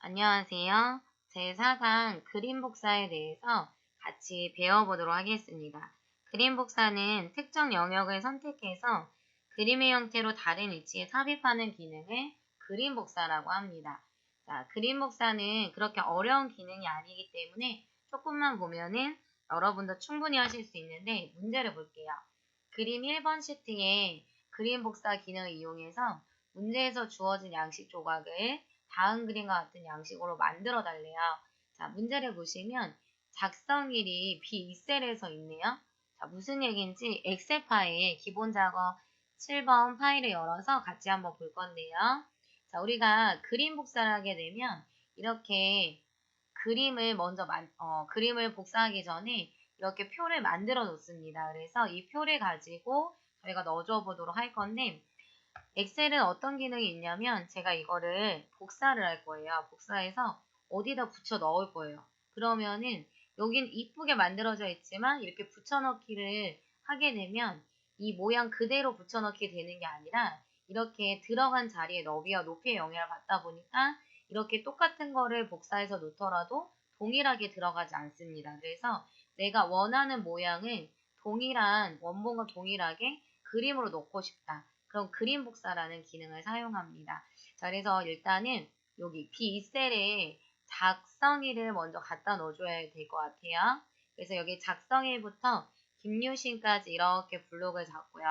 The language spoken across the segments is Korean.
안녕하세요. 제4강 그림 복사에 대해서 같이 배워보도록 하겠습니다. 그림 복사는 특정 영역을 선택해서 그림의 형태로 다른 위치에 삽입하는 기능을 그림 복사라고 합니다. 자, 그림 복사는 그렇게 어려운 기능이 아니기 때문에 조금만 보면은 여러분도 충분히 하실 수 있는데 문제를 볼게요. 그림 1번 시트에 그림 복사 기능을 이용해서 문제에서 주어진 양식 조각을 다음 그림과 같은 양식으로 만들어 달래요. 자, 문제를 보시면 작성일이 B2셀에서 있네요. 자, 무슨 얘기인지 엑셀 파일 기본 작업 7번 파일을 열어서 같이 한번 볼 건데요. 자, 우리가 그림 복사를 하게 되면 이렇게 그림을 복사하기 전에 이렇게 표를 만들어 놓습니다. 그래서 이 표를 가지고 저희가 넣어줘 보도록 할 건데 엑셀은 어떤 기능이 있냐면 제가 이거를 복사를 할 거예요. 복사해서 어디다 붙여 넣을 거예요. 그러면은 여긴 이쁘게 만들어져 있지만 이렇게 붙여넣기를 하게 되면 이 모양 그대로 붙여넣기 되는 게 아니라 이렇게 들어간 자리의 너비와 높이의 영향을 받다 보니까 이렇게 똑같은 거를 복사해서 놓더라도 동일하게 들어가지 않습니다. 그래서 내가 원하는 모양을 동일한 원본과 동일하게 그림으로 넣고 싶다. 그럼 그림 복사라는 기능을 사용합니다. 자, 그래서 일단은 여기 B2셀에 작성일을 먼저 갖다 넣어줘야 될 것 같아요. 그래서 여기 작성일부터 김유신까지 이렇게 블록을 잡고요.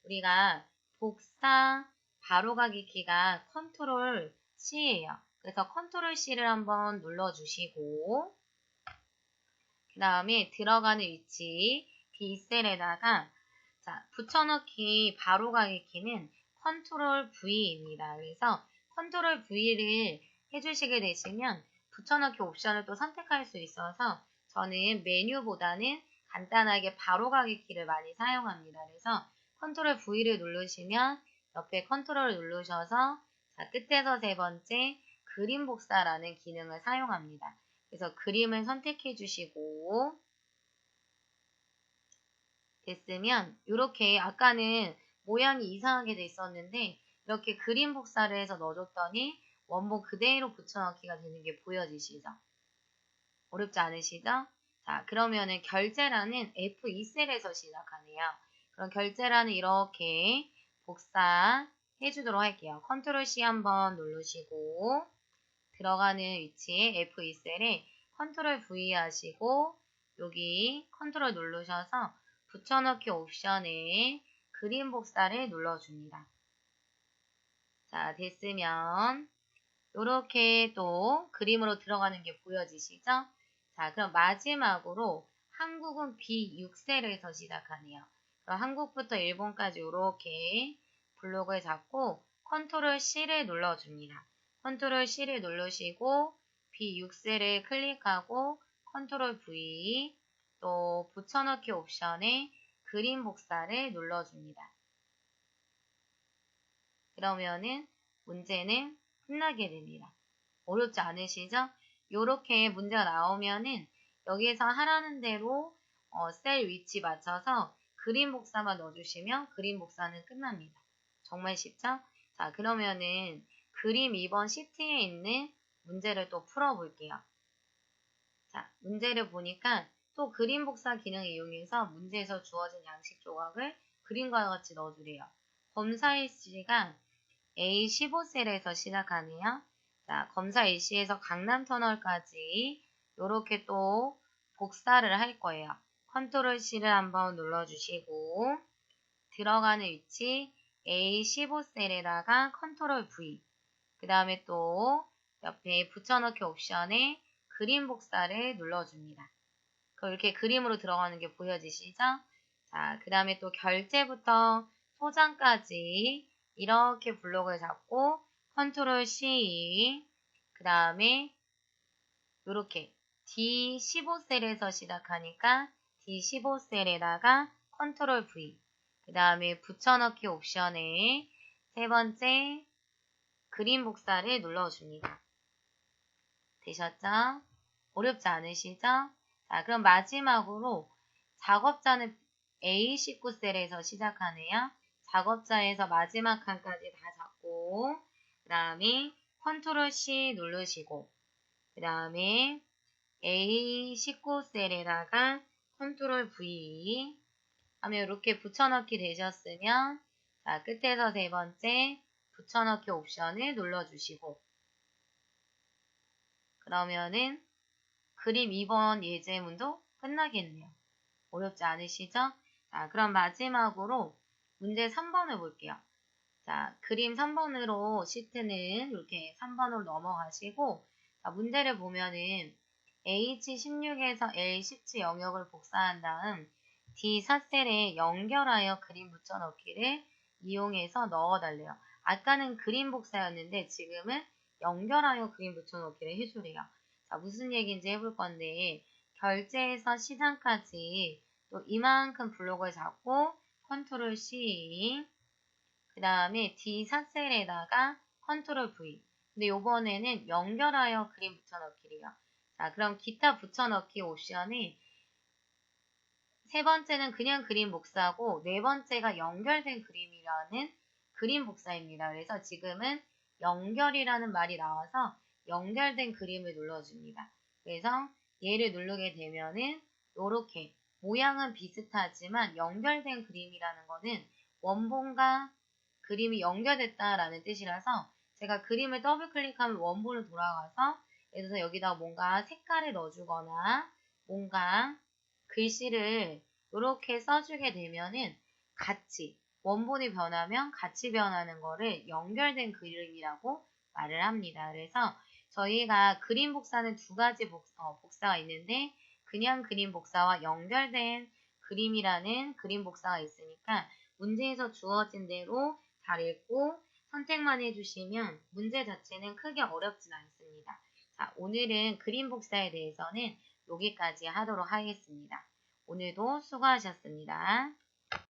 우리가 복사 바로가기 키가 컨트롤 C예요. 그래서 컨트롤 C를 한번 눌러주시고 그 다음에 들어가는 위치 B셀에다가 자, 붙여넣기 바로가기 키는 컨트롤 V입니다. 그래서 컨트롤 V를 해주시게 되시면 붙여넣기 옵션을 또 선택할 수 있어서 저는 메뉴보다는 간단하게 바로가기 키를 많이 사용합니다. 그래서 컨트롤 V를 누르시면 옆에 컨트롤을 누르셔서 자, 끝에서 세 번째 그림 복사라는 기능을 사용합니다. 그래서 그림을 선택해 주시고 됐으면 이렇게 아까는 모양이 이상하게 돼 있었는데 이렇게 그림 복사를 해서 넣어줬더니 원본 그대로 붙여넣기가 되는 게 보여지시죠? 어렵지 않으시죠? 자, 그러면은 결제란은 F2셀에서 시작하네요. 그럼 결제란은 이렇게 복사해 주도록 할게요. 컨트롤 C 한번 누르시고 들어가는 위치에 F2셀에 컨트롤 V 하시고 여기 컨트롤 누르셔서 붙여넣기 옵션에 그림 복사를 눌러줍니다. 자, 됐으면 이렇게 또 그림으로 들어가는 게 보여지시죠? 자, 그럼 마지막으로 한국은 B6셀에서 시작하네요. 그럼 한국부터 일본까지 이렇게 블록을 잡고 컨트롤 C를 눌러줍니다. 컨트롤 C를 누르시고 B6셀을 클릭하고 컨트롤 V 또 붙여넣기 옵션에 그림 복사를 눌러줍니다. 그러면은 문제는 끝나게 됩니다. 어렵지 않으시죠? 요렇게 문제가 나오면은 여기에서 하라는 대로 셀 위치 맞춰서 그림 복사만 넣어주시면 그림 복사는 끝납니다. 정말 쉽죠? 자, 그러면은 그림 2번 시트에 있는 문제를 또 풀어볼게요. 자, 문제를 보니까 또 그림 복사 기능을 이용해서 문제에서 주어진 양식 조각을 그림과 같이 넣어주래요. 검사 일시가 A15셀에서 시작하네요. 자, 검사 일시에서 강남터널까지 이렇게 또 복사를 할 거예요. 컨트롤 C를 한번 눌러주시고 들어가는 위치 A15셀에다가 컨트롤 V 그 다음에 또 옆에 붙여넣기 옵션에 그림 복사를 눌러줍니다. 그럼 이렇게 그림으로 들어가는 게 보여지시죠? 자, 그 다음에 또 결제부터 소장까지 이렇게 블록을 잡고 컨트롤 C 그 다음에 이렇게 D15셀에서 시작하니까 D15셀에다가 컨트롤 V 그 다음에 붙여넣기 옵션에 세 번째 그림 복사를 눌러줍니다. 되셨죠? 어렵지 않으시죠? 자, 그럼 마지막으로 작업자는 A19셀에서 시작하네요. 작업자에서 마지막 칸까지 다 잡고 그 다음에 컨트롤 C 누르시고 그 다음에 A19셀에다가 컨트롤 V 하면 이렇게 붙여넣기 되셨으면 자, 끝에서 세 번째 붙여넣기 옵션을 눌러주시고 그러면은 그림 2번 예제문도 끝나겠네요. 어렵지 않으시죠? 자, 그럼 마지막으로 문제 3번을 볼게요. 자, 그림 3번으로 시트는 이렇게 3번으로 넘어가시고 자, 문제를 보면은 H16에서 L17 영역을 복사한 다음 D4셀에 연결하여 그림 붙여넣기를 이용해서 넣어달래요. 아까는 그림 복사였는데 지금은 연결하여 그림 붙여넣기를 해주래요. 자, 무슨 얘기인지 해볼 건데 결제에서 시장까지 또 이만큼 블록을 잡고 컨트롤 C 그 다음에 D4셀에다가 컨트롤 V 근데 요번에는 연결하여 그림 붙여넣기래요. 자, 그럼 기타 붙여넣기 옵션이 세 번째는 그냥 그림 복사고 네 번째가 연결된 그림이라는 그림 복사입니다. 그래서 지금은 연결이라는 말이 나와서 연결된 그림을 눌러줍니다. 그래서 얘를 누르게 되면은 이렇게 모양은 비슷하지만 연결된 그림이라는 거는 원본과 그림이 연결됐다라는 뜻이라서 제가 그림을 더블 클릭하면 원본으로 돌아가서 예를 들어서 여기다가 뭔가 색깔을 넣어주거나 뭔가 글씨를 이렇게 써주게 되면은 같이 원본이 변하면 같이 변하는 거를 연결된 그림이라고 말을 합니다. 그래서 저희가 그림 복사는 두 가지 복사가 있는데 그냥 그림 복사와 연결된 그림이라는 그림 복사가 있으니까 문제에서 주어진 대로 잘 읽고 선택만 해주시면 문제 자체는 크게 어렵진 않습니다. 자, 오늘은 그림 복사에 대해서는 여기까지 하도록 하겠습니다. 오늘도 수고하셨습니다.